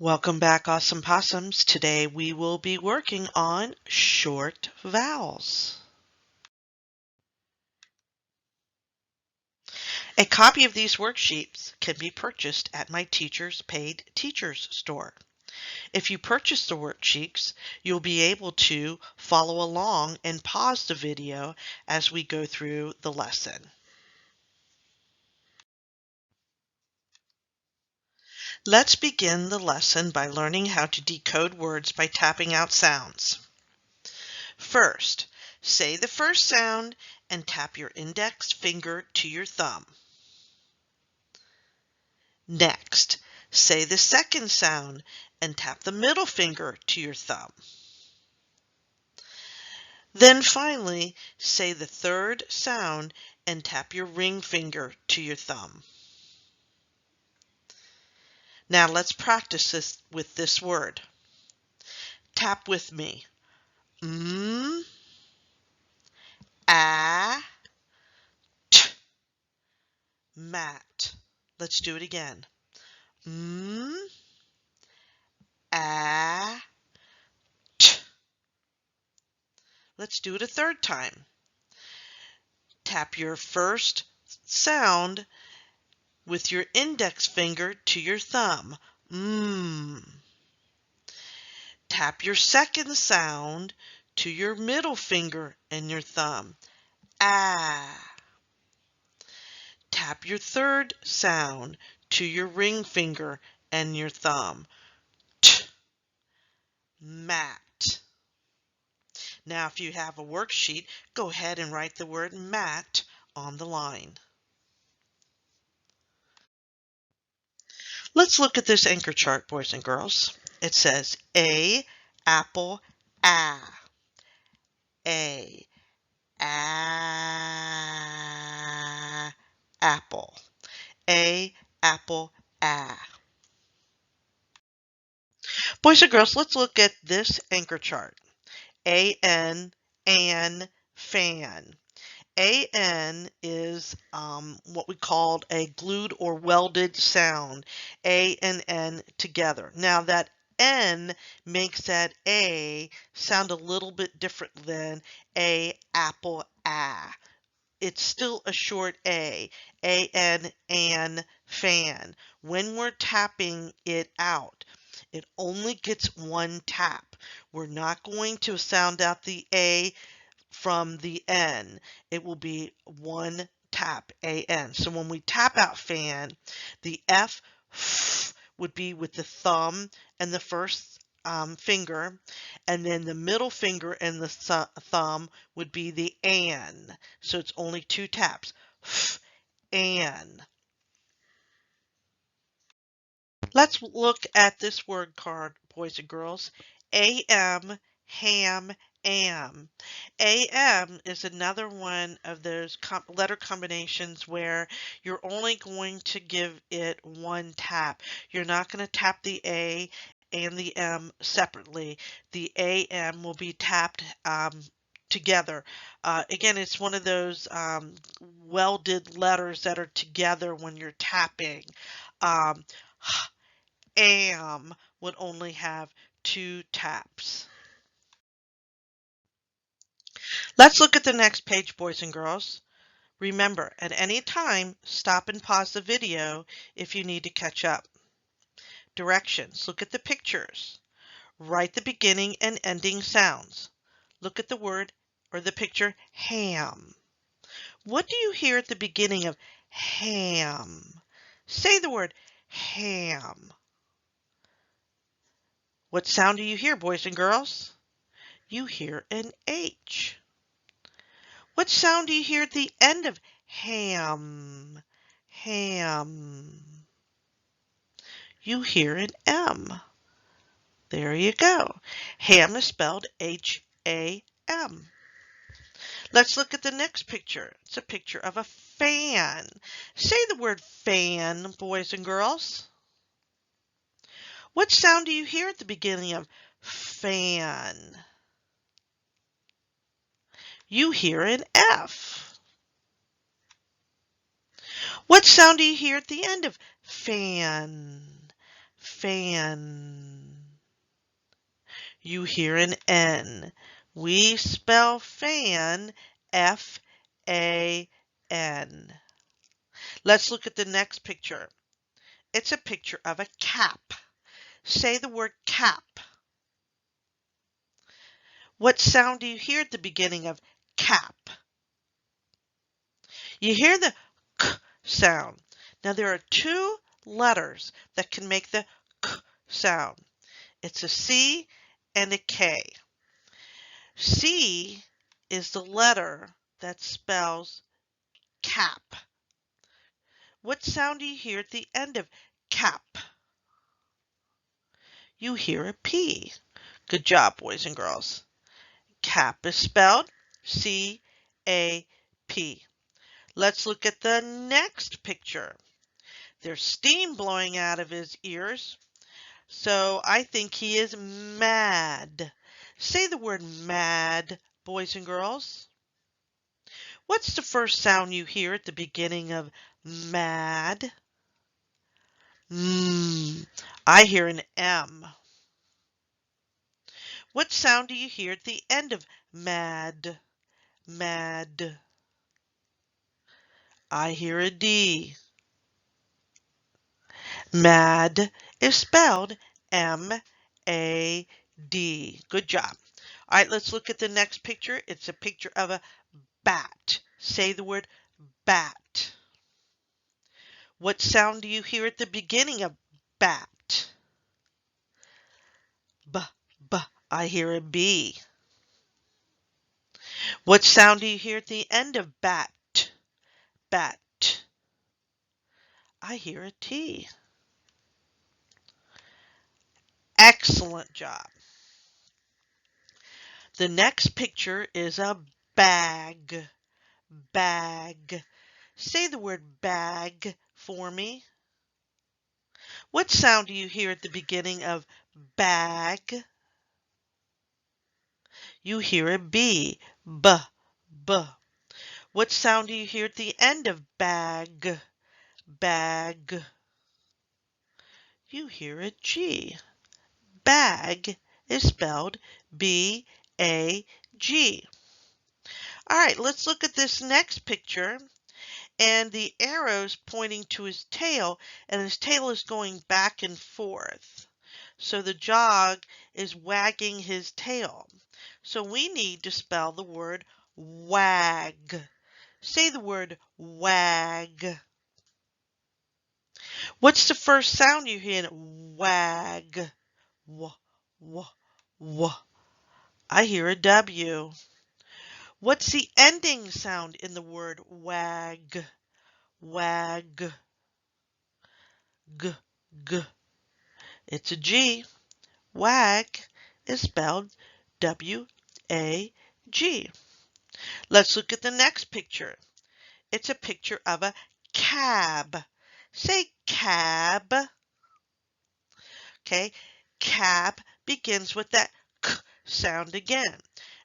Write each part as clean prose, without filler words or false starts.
Welcome back, Awesome Possums. Today we will be working on short vowels. A copy of these worksheets can be purchased at my Teacher's Paid Teachers store. If you purchase the worksheets, you'll be able to follow along and pause the video as we go through the lesson. Let's begin the lesson by learning how to decode words by tapping out sounds. First, say the first sound and tap your index finger to your thumb. Next, say the second sound and tap the middle finger to your thumb. Then finally, say the third sound and tap your ring finger to your thumb. Now let's practice this with this word. Tap with me. A, t, mat. Let's do it again. A, t. Let's do it a third time. Tap your first sound with your index finger to your thumb. Tap your second sound to your middle finger and your thumb. Ah. Tap your third sound to your ring finger and your thumb. T. Mat. Now, if you have a worksheet, go ahead and write the word mat on the line. Let's look at this anchor chart, boys and girls. It says A, apple, A, apple. A, apple, A. Boys and girls, let's look at this anchor chart. A-N, an, fan. A-N is what we called a glued or welded sound. A and N together. Now that N makes that A sound a little bit different than A, apple, A. It's still a short A. A-N, an, fan. When we're tapping it out, it only gets one tap. We're not going to sound out the A from the N. It will be one tap, A-N. So when we tap out fan, the F would be with the thumb and the first finger, and then the middle finger and the thumb would be the an. So it's only two taps. An. Let's look at this word card, boys and girls. AM, ham, am. AM is another one of those letter combinations where you're only going to give it one tap. You're not going to tap the A and the M separately. The AM will be tapped together. Again, it's one of those welded letters that are together when you're tapping. Am would only have two taps. Let's look at the next page, boys and girls. Remember, at any time, stop and pause the video if you need to catch up. Directions. Look at the pictures. Write the beginning and ending sounds. Look at the word or the picture ham. What do you hear at the beginning of ham? Say the word ham. What sound do you hear, boys and girls? You hear an H. What sound do you hear at the end of ham? Ham. You hear an M. There you go. Ham is spelled H-A-M. Let's look at the next picture. It's a picture of a fan. Say the word fan, boys and girls. What sound do you hear at the beginning of fan? You hear an F. What sound do you hear at the end of fan? fan. You hear an N. We spell fan F-A-N. Let's look at the next picture. It's a picture of a cap. Say the word cap. What sound do you hear at the beginning of cap? You hear the k sound. Now there are two letters that can make the k sound. It's a C and a K. C is the letter that spells cap. What sound do you hear at the end of cap? You hear a P. Good job, boys and girls. Cap is spelled C-A-P. Let's look at the next picture. There's steam blowing out of his ears, so I think he is mad. Say the word mad, boys and girls. What's the first sound you hear at the beginning of mad? I hear an M. What sound do you hear at the end of mad? Mad. I hear a D. Mad is spelled M-A-D. Good job. All right, let's look at the next picture. It's a picture of a bat. Say the word bat. What sound do you hear at the beginning of bat? B, b. I hear a B. What sound do you hear at the end of bat? Bat. I hear a T. Excellent job. The next picture is a bag. Bag. Say the word bag for me. What sound do you hear at the beginning of bag? You hear a B. B. B. What sound do you hear at the end of bag? Bag. You hear a G. Bag is spelled B-A-G. All right, let's look at this next picture. And the arrow's pointing to his tail, and his tail is going back and forth. So the dog is wagging his tail. So we need to spell the word wag. Say the word wag. What's the first sound you hear in wag? W, w, w. I hear a W. What's the ending sound in the word wag? Wag. G, g. It's a G. Wag is spelled W-A-G. Let's look at the next picture. It's a picture of a cab. Say cab. Okay, cab begins with that k sound again.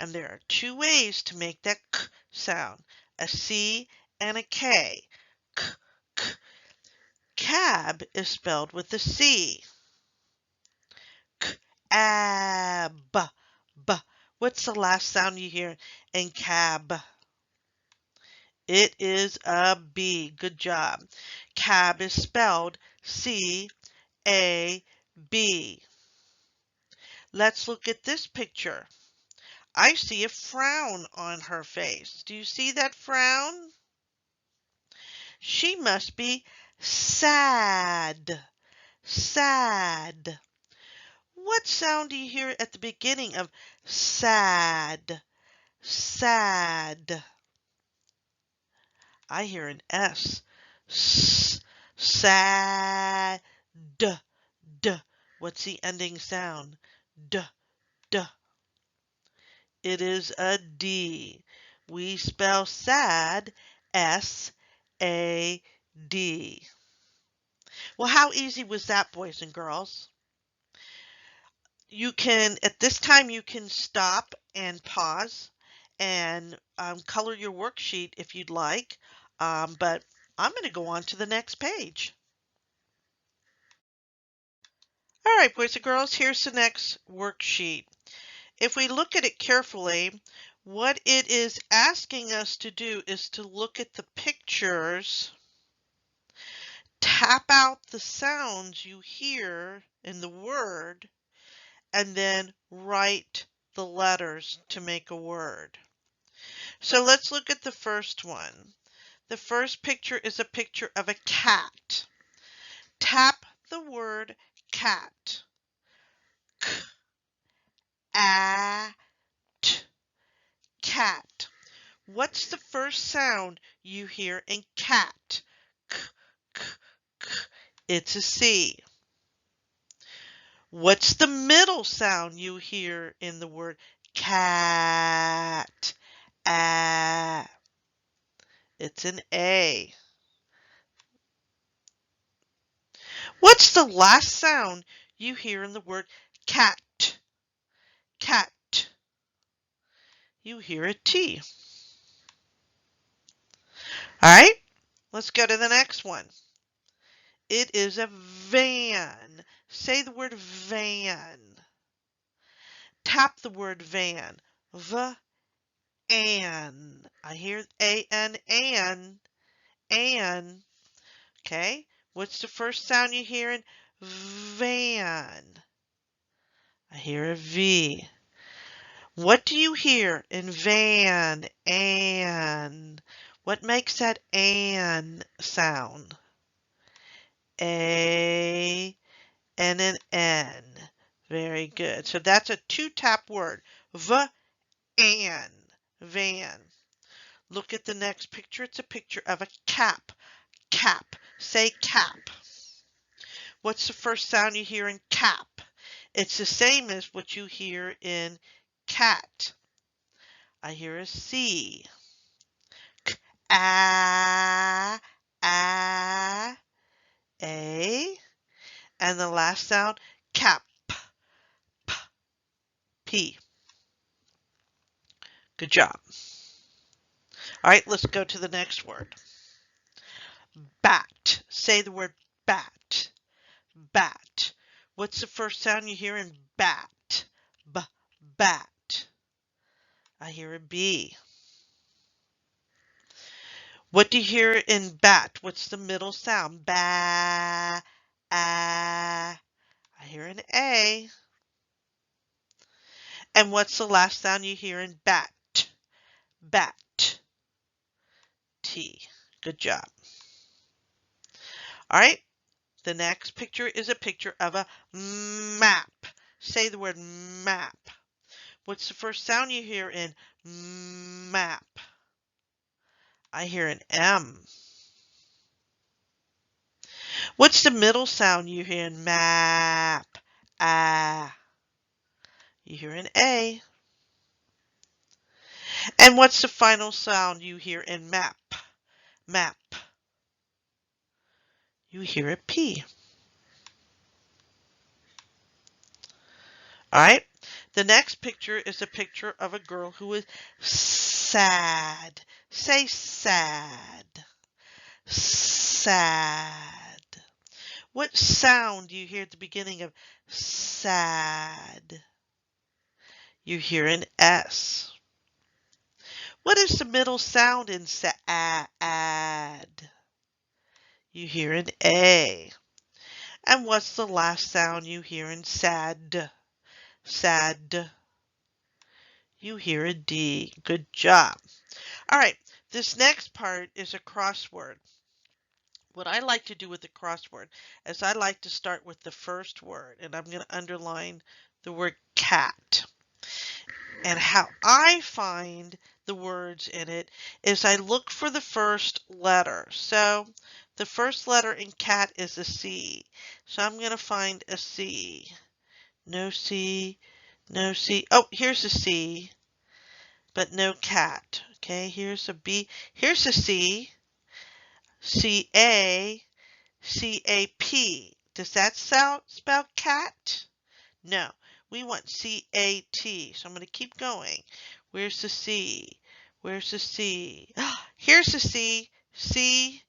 And there are two ways to make that k sound, a C and a K. K, k. Cab is spelled with a C. Ab. B. What's the last sound you hear in cab? It is a B. Good job. Cab is spelled C-A-B. Let's look at this picture. I see a frown on her face. Do you see that frown? She must be sad. Sad. What sound do you hear at the beginning of sad? Sad. I hear an S. S. Sad. D. What's the ending sound? D. D. It is a D. We spell sad S-A-D. Well, how easy was that, boys and girls? You can, at this time, you can stop and pause and color your worksheet if you'd like, but I'm going to go on to the next page. All right, boys and girls, here's the next worksheet. If we look at it carefully, what it is asking us to do is to look at the pictures, tap out the sounds you hear in the word, and then write the letters to make a word. So let's look at the first one. The first picture is a picture of a cat. Tap the word cat. K, a, t, cat. What's the first sound you hear in cat? K, k, k. It's a C. What's the middle sound you hear in the word cat? Ah. It's an A. What's the last sound you hear in the word cat? Cat. You hear a T. All right, let's go to the next one. It is a van. Say the word van. Tap the word van. V-an. I hear A-N, an. Okay, what's the first sound you hear in van? I hear a V. What do you hear in van, an? What makes that an sound? A and an N. Very good. So that's a two-tap word. V-an, van. Look at the next picture. It's a picture of a cap. Cap. Say cap. What's the first sound you hear in cap? It's the same as what you hear in cat. I hear a C. A, a, a. And the last sound, cap, p, p. Good job. All right, let's go to the next word. Bat. Say the word bat. Bat. What's the first sound you hear in bat? B, bat. I hear a B. What do you hear in bat? What's the middle sound? Ba, a. I hear an A. And what's the last sound you hear in bat? Bat. T. Good job. All right. The next picture is a picture of a map. Say the word map. What's the first sound you hear in map? I hear an M. What's the middle sound you hear in map? Ah. You hear an A. And what's the final sound you hear in map? Map. You hear a P. All right. The next picture is a picture of a girl who is sad. Say sad. Sad. What sound do you hear at the beginning of sad? You hear an S. What is the middle sound in sad? You hear an A. And what's the last sound you hear in sad? Sad. You hear a D. Good job. All right, this next part is a crossword. What I like to do with the crossword is I like to start with the first word, and I'm going to underline the word cat. And how I find the words in it is I look for the first letter. So the first letter in cat is a C. So I'm going to find a C. No C, no C. Oh, here's a C, but no cat. Okay, here's a B. Here's a C. C-A, C-A-P. Does that spell cat? No, we want C-A-T. So I'm going to keep going. Where's the C? Where's the C? Here's the C. C-A-T.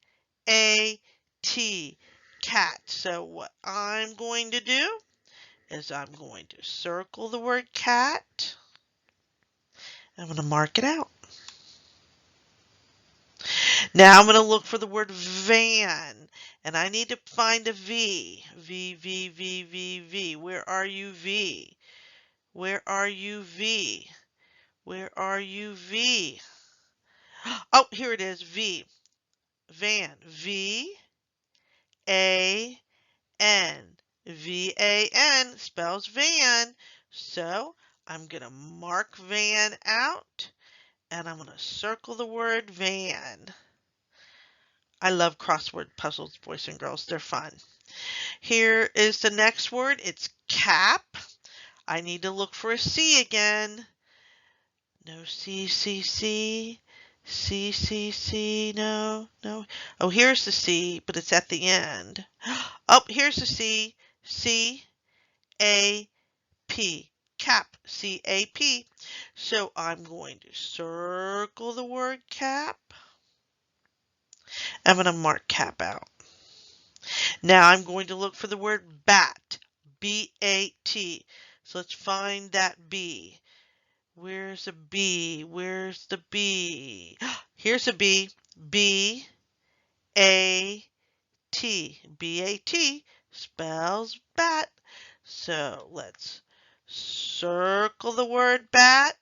Cat. So what I'm going to do is I'm going to circle the word cat. I'm going to mark it out. Now I'm going to look for the word van, and I need to find a V. V, V, V, V, V. Where are you, V? Where are you, V? Where are you, V? Oh, here it is, V. Van. V, A, N. V-A-N spells van. So I'm going to mark van out, and I'm going to circle the word van. I love crossword puzzles, boys and girls. They're fun. Here is the next word. It's cap. I need to look for a C again. No C, C, C. C, C, C. No, no. Oh, here's the C, but it's at the end. Oh, here's the C. C, A, P. Cap. C-A-P. So I'm going to circle the word cap. I'm going to mark cap out. Now I'm going to look for the word bat. B-A-T. So let's find that B. Where's the B? Where's the B? Here's a B. B-A-T. B-A-T spells bat. So let's circle the word bat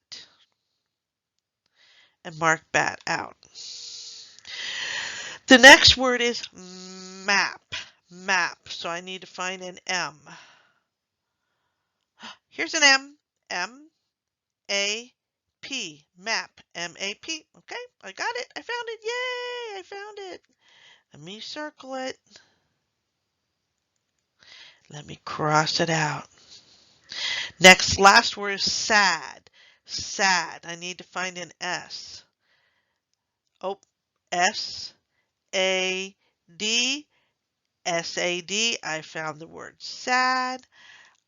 and mark bat out. The next word is map. Map. So I need to find an M. Here's an M. M-A-P. Map. M-A-P. Okay, I got it. I found it. Yay! I found it. Let me circle it. Let me cross it out. Next, last word is sad. Sad. I need to find an S. Oh, S-A-D. S-A-D. I found the word sad.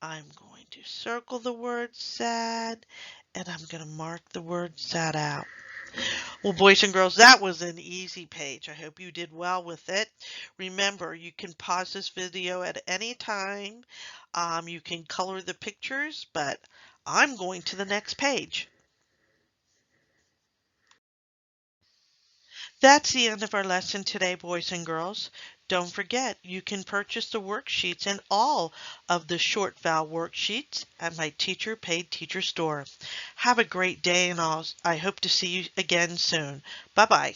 I'm going to circle the word sad, and I'm going to mark the word sad out. Well, boys and girls, that was an easy page. I hope you did well with it. Remember, you can pause this video at any time. You can color the pictures, but I'm going to the next page. That's the end of our lesson today, boys and girls. Don't forget, you can purchase the worksheets and all of the short vowel worksheets at my Teacher Paid Teacher store. Have a great day, and I hope to see you again soon. Bye-bye.